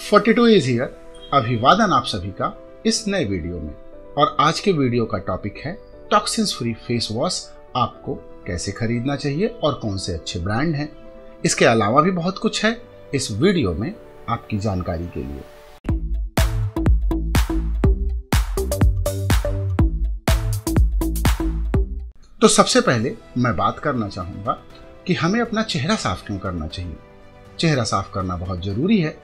42 is here. अभिवादन आप सभी का इस नए वीडियो में। और आज के वीडियो का टॉपिक है टॉक्सिन्स फ्री फेस वॉश आपको कैसे खरीदना चाहिए और कौन से अच्छे ब्रांड हैं। इसके अलावा भी बहुत कुछ है इस वीडियो में आपकी जानकारी के लिए। तो सबसे पहले मैं बात करना चाहूंगा कि हमें अपना चेहरा साफ क्यों करना चाहिए। चेहरा साफ करना बहुत जरूरी है।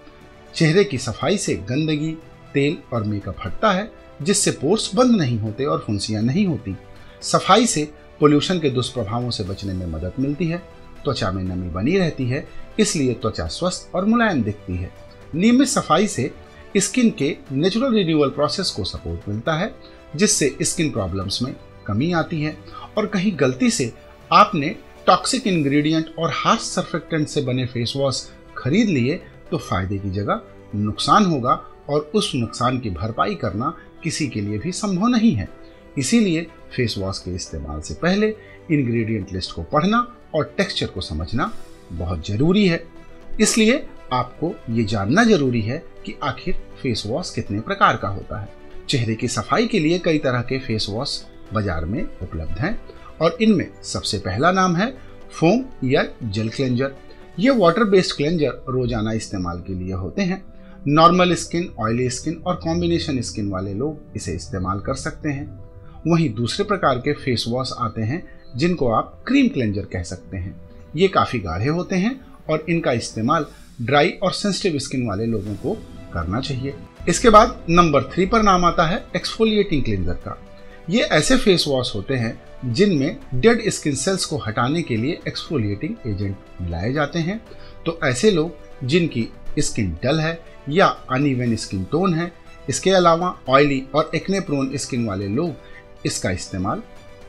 चेहरे की सफाई से गंदगी, तेल और मेकअप हटता है, जिससे पोर्स बंद नहीं होते और फुंसियां नहीं होती। सफाई से पोल्यूशन के दुष्प्रभावों से बचने में मदद मिलती है। त्वचा में नमी बनी रहती है, इसलिए त्वचा स्वस्थ और मुलायम दिखती है। नियमित सफाई से स्किन के नेचुरल रिन्यूअल प्रोसेस को सपोर्ट मिलता है, जिससे स्किन प्रॉब्लम्स में कमी आती है। और कहीं गलती से आपने टॉक्सिक इंग्रेडिएंट और हार्श सर्फेक्टेंट से बने फेस वॉश खरीद लिए तो फायदे की जगह नुकसान होगा, और उस नुकसान की भरपाई करना किसी के लिए भी संभव नहीं है। इसीलिए फेस वॉश के इस्तेमाल से पहले इंग्रेडिएंट लिस्ट को पढ़ना और टेक्सचर को समझना बहुत जरूरी है। इसलिए आपको ये जानना जरूरी है कि आखिर फेस वॉश कितने प्रकार का होता है। चेहरे की सफाई के लिए कई तरह के फेस वॉश बाजार में उपलब्ध हैं, और इनमें सबसे पहला नाम है फोम या जेल क्लेंजर। ये वाटर बेस्ड क्लेंजर रोजाना इस्तेमाल के लिए होते हैं। नॉर्मल स्किन, ऑयली स्किन और कॉम्बिनेशन स्किन वाले लोग इसे इस्तेमाल कर सकते हैं। वहीं दूसरे प्रकार के फेस वॉश आते हैं जिनको आप क्रीम क्लेंजर कह सकते हैं। ये काफी गाढ़े होते हैं और इनका इस्तेमाल ड्राई और सेंसिटिव स्किन वाले लोगों को करना चाहिए। इसके बाद नंबर 3 पर नाम आता है एक्सफोलिएटिंग क्लेंजर का। ये ऐसे फेस वॉश होते हैं जिनमें डेड स्किन सेल्स को हटाने के लिए एक्सफोलिएटिंग एजेंट मिलाए जाते हैं। तो ऐसे लोग जिनकी स्किन डल है या अनइवन स्किन टोन है, इसके अलावा ऑयली और एक्ने प्रोन स्किन वाले लोग इसका इस्तेमाल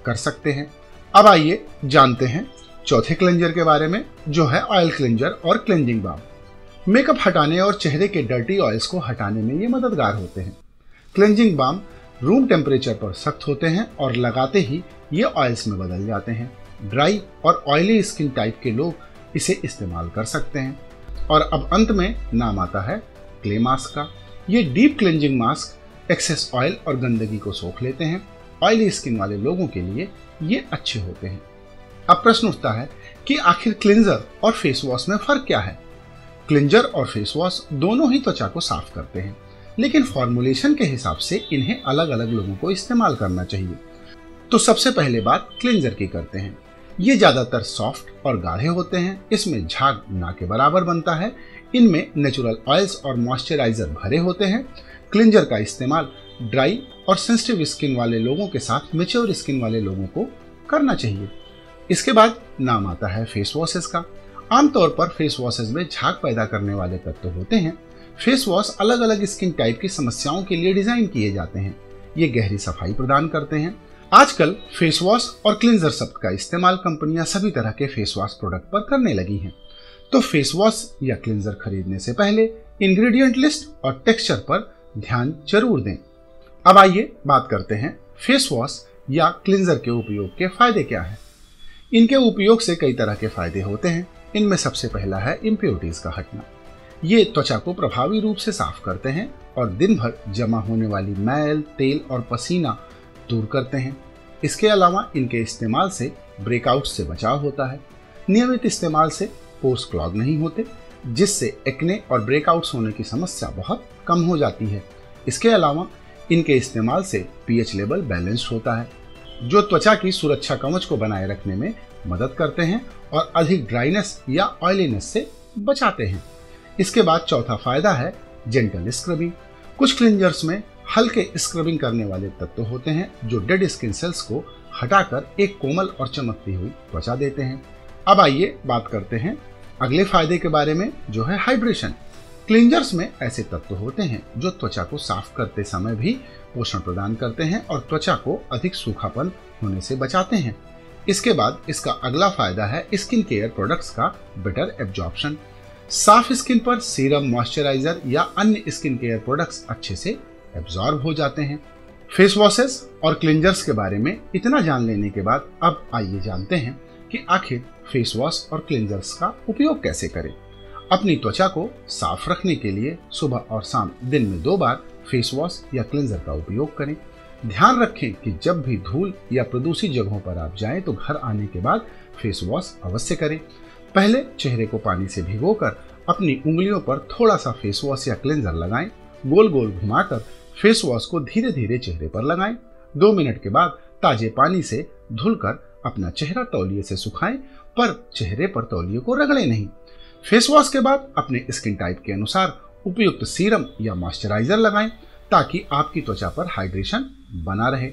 कर सकते हैं। अब आइए जानते हैं चौथे क्लेंजर के बारे में, जो है ऑयल क्लेंजर और क्लेंजिंग बाम। मेकअप हटाने और चेहरे के डर्टी ऑयल्स को हटाने में ये मददगार होते हैं। क्लेंजिंग बाम रूम टेम्परेचर पर सख्त होते हैं और लगाते ही ये ऑयल्स में बदल जाते हैं। ड्राई और ऑयली स्किन टाइप के लोग इसे इस्तेमाल कर सकते हैं। और अब अंत में नाम आता है क्ले मास्क का। ये deep cleansing mask excess oil और गंदगी को सोख लेते हैं। ऑयली स्किन वाले लोगों के लिए ये अच्छे होते हैं। अब प्रश्न उठता है कि आखिर क्लिंजर और फेस वॉश में फर्क क्या है। क्लिंजर और फेस वॉश दोनों ही त्वचा को साफ करते हैं, लेकिन फॉर्मुलेशन के हिसाब से इन्हें अलग अलग लोगों को इस्तेमाल करना चाहिए। तो सबसे पहले बात क्लिंजर की करते हैं। ये ज्यादातर सॉफ्ट और गाढ़े होते हैं। इसमें झाग ना के बराबर बनता है। इनमें नेचुरल ऑयल्स और मॉइस्चराइजर भरे होते हैं। क्लिंजर का इस्तेमाल ड्राई और सेंसिटिव स्किन वाले लोगों के साथ मैच्योर स्किन वाले लोगों को करना चाहिए। इसके बाद नाम आता है फेस वॉशेस का। आमतौर पर फेस वॉशेस में झाग पैदा करने वाले तत्व होते हैं। फेस वॉश अलग अलग स्किन टाइप की समस्याओं के लिए डिजाइन किए जाते हैं। ये गहरी सफाई प्रदान करते हैं। आजकल फेस वॉश और क्लिंजर शब्द का इस्तेमाल कंपनियां सभी तरह के फेस वॉश प्रोडक्ट पर करने लगी हैं। तो फेस वॉश या क्लिंजर खरीदने से पहले इंग्रेडिएंट लिस्ट और टेक्सचर पर ध्यान जरूर दें। अब आइए बात करते हैं फेस वॉश या क्लिंजर के उपयोग के फायदे क्या है। इनके उपयोग से कई तरह के फायदे होते हैं। इनमें सबसे पहला है इम्प्योरिटीज का हटना। ये त्वचा को प्रभावी रूप से साफ करते हैं और दिन भर जमा होने वाली मैल, तेल और पसीना दूर करते हैं। इसके अलावा इनके इस्तेमाल से ब्रेकआउट से बचाव होता है। नियमित इस्तेमाल से पोर्स क्लॉग नहीं होते, जिससे एक्ने और ब्रेकआउट्स होने की समस्या बहुत कम हो जाती है। इसके अलावा इनके इस्तेमाल से पीएच लेवल बैलेंस्ड होता है, जो त्वचा की सुरक्षा कवच को बनाए रखने में मदद करते हैं और अधिक ड्राइनेस या ऑयलीनेस से बचाते हैं। इसके बाद चौथा फायदा है जेंटल स्क्रबिंग। कुछ क्लिंजर्स में हल्के स्क्रबिंग करने वाले तत्व होते हैं, जो डेड स्किन सेल्स को हटाकर एक कोमल और चमकती हुई त्वचा देते हैं। अब आइए बात करते हैं अगले फायदे के बारे में, जो है हाइड्रेशन। क्लिंजर्स में ऐसे तत्व होते हैं जो त्वचा को साफ करते समय भी पोषण प्रदान करते हैं और त्वचा को अधिक सूखापन होने से बचाते हैं। इसके बाद इसका अगला फायदा है स्किन केयर प्रोडक्ट्स का बेटर एब्जॉर्प्शन। साफ स्किन पर सीरम, मॉइस्चराइजर या अन्य स्किन केयर प्रोडक्ट्स अच्छे से एब्जॉर्ब हो जाते हैं। फेस वॉशेस और क्लिंजर्स के बारे में इतना जान लेने के बाद अब आइए जानते हैं कि आखिर फेस वॉश और क्लिंजर्स का उपयोग कैसे करें। अपनी त्वचा को साफ रखने के लिए सुबह और शाम दिन में 2 बार फेस वॉश या क्लेंजर का उपयोग करें। ध्यान रखें कि जब भी धूल या प्रदूषित जगहों पर आप जाएं तो घर आने के बाद फेस वॉश अवश्य करें। पहले चेहरे को पानी से भिगोकर अपनी उंगलियों पर थोड़ा सा फेस वॉश या क्लेंजर लगाएं। गोल गोल घुमाकर फेस वॉश को धीरे धीरे चेहरे पर लगाएं। 2 मिनट के बाद ताजे पानी से धुलकर अपना चेहरा तौलिए से सुखाएं, पर चेहरे पर तौलिए को रगड़ें नहीं। फेस वॉश के बाद अपने स्किन टाइप के अनुसार उपयुक्त सीरम या मॉइस्चराइजर लगाएं ताकि आपकी त्वचा पर हाइड्रेशन बना रहे।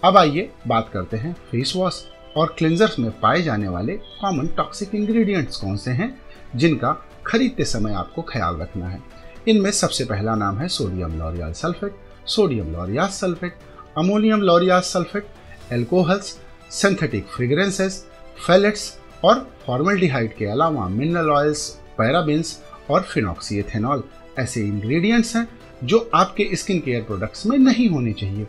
अब आइए बात करते हैं फेस वॉश और क्लेंजर्स में पाए जाने वाले कॉमन टॉक्सिक इंग्रेडिएंट्स कौन से हैं जिनका खरीदते समय आपको ख्याल रखना है। इनमें सबसे पहला नाम है sodium lauryl sulphate, sodium laureth sulphate, ammonium laureth sulphate, alcohols, synthetic fragrances, phthalates और फॉर्मल्डिहाइड के अलावा मिनरल ऑयल्स, पैराबेंस और फिनॉक्सीएथेनॉल ऐसे इंग्रेडिएंट्स हैं जो आपके स्किन केयर प्रोडक्ट्स में नहीं होने चाहिए।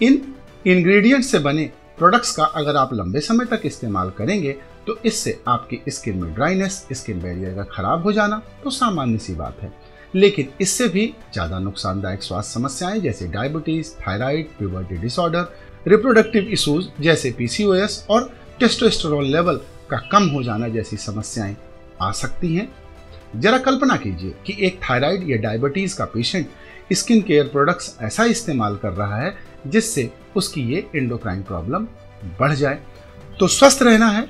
इन इंग्रेडिएंट्स से बने प्रोडक्ट्स का अगर आप लंबे समय तक इस्तेमाल करेंगे तो इससे आपकी स्किन में ड्राइनेस, स्किन बैरियर का खराब हो जाना तो सामान्य सी बात है, लेकिन इससे भी ज़्यादा नुकसानदायक स्वास्थ्य समस्याएं जैसे diabetes, thyroid, puberty disorder, reproductive issues जैसे PCOS और टेस्टोस्टेरोन लेवल का कम हो जाना जैसी समस्याएं आ सकती हैं। जरा कल्पना कीजिए कि एक थायराइड या डायबिटीज का पेशेंट स्किन केयर प्रोडक्ट्स ऐसा इस्तेमाल कर रहा है जिससे उसकी ये एंडोक्राइन प्रॉब्लम बढ़ जाए। तो स्वस्थ रहना है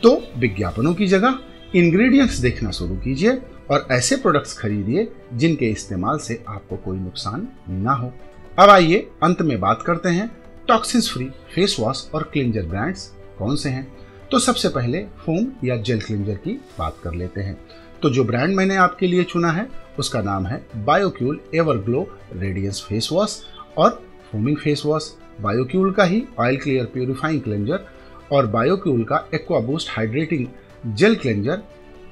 तो विज्ञापनों की जगह इंग्रेडिएंट्स देखना शुरू कीजिए और ऐसे प्रोडक्ट्स खरीदिए जिनके इस्तेमाल से आपको कोई नुकसान ना हो। अब आइए अंत में बात करते हैं टॉक्सिन्स फ्री फेस वॉश और क्लींजर ब्रांड्स कौन से हैं। तो सबसे पहले फोम या जेल क्लींजर की बात कर लेते हैं। तो जो ब्रांड मैंने आपके लिए चुना है उसका नाम है Biocule Everglow radiance face wash और फोमिंग फेस वॉश, बायोक्यूल का ही ऑयल क्लियर प्यूरिफाइंग क्लेंजर और बायोक्यूल का aqua boost hydrating gel cleanser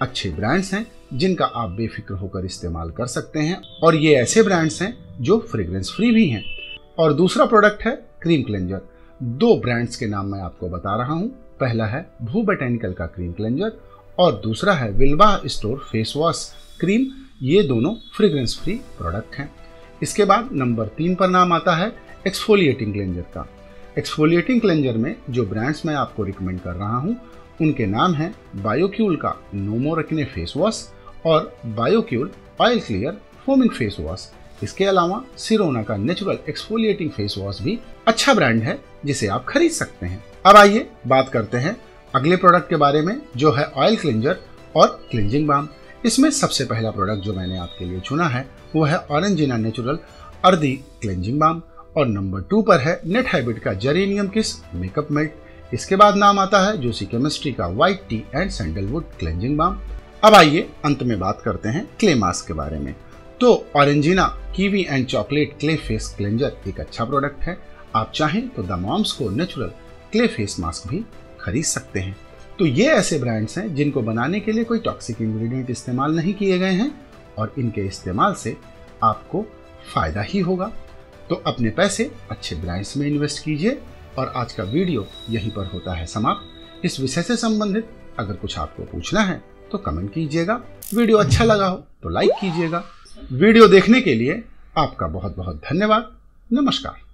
अच्छे ब्रांड्स हैं जिनका आप बेफिक्र होकर इस्तेमाल कर सकते हैं और ये ऐसे ब्रांड्स हैं जो फ्रेग्रेंस फ्री भी हैं। और दूसरा प्रोडक्ट है क्रीम क्लेंजर। 2 ब्रांड्स के नाम मैं आपको बता रहा हूँ। पहला है भू बोटेनिकल का क्रीम क्लेंजर और दूसरा है विल्वा स्टोर फेस वॉश क्रीम। ये दोनों फ्रेग्रेंस फ्री प्रोडक्ट हैं। इसके बाद नंबर 3 पर नाम आता है एक्सफोलिएटिंग क्लेंजर का। एक्सफोलिएटिंग क्लेंजर में जो ब्रांड्स मैं आपको रिकमेंड कर रहा हूँ उनके नाम हैं बायोक्यूल का no more acne face wash और बायोक्यूल oil clear foaming face wash. इसके अलावा सिरोना का नेचुरल एक्सफोलिएटिंग फेस वॉश भी अच्छा ब्रांड है जिसे आप खरीद सकते हैं। अब आइए बात करते हैं अगले प्रोडक्ट के बारे में जो है ऑयल क्लेंजर और क्लिंजिंग बाम। इसमें सबसे पहला प्रोडक्ट जो मैंने आपके लिए चुना है वो है Orangina natural earthy cleansing balm और नंबर 2 पर है नेट हैबिट का जेरेनियम किस मेकअप मेल्ट। इसके बाद नाम आता है जोशी केमिस्ट्री का white tea and sandalwood cleansing balm. अब आइए अंत में बात करते हैं क्ले मास्क के बारे में। तो ऑरेंजिना kiwi and chocolate clay face cleanser एक अच्छा प्रोडक्ट है। आप चाहें तो the Moms Co natural clay face mask भी खरीद सकते हैं। तो ये ऐसे ब्रांड्स हैं जिनको बनाने के लिए कोई टॉक्सिक इंग्रेडिएंट इस्तेमाल नहीं किए गए हैं और इनके इस्तेमाल से आपको फायदा ही होगा। तो अपने पैसे अच्छे ब्रांड्स में इन्वेस्ट कीजिए। और आज का वीडियो यहीं पर होता है समाप्त। इस विषय से संबंधित अगर कुछ आपको पूछना है तो कमेंट कीजिएगा। वीडियो अच्छा लगा हो तो लाइक कीजिएगा। वीडियो देखने के लिए आपका बहुत बहुत धन्यवाद। नमस्कार।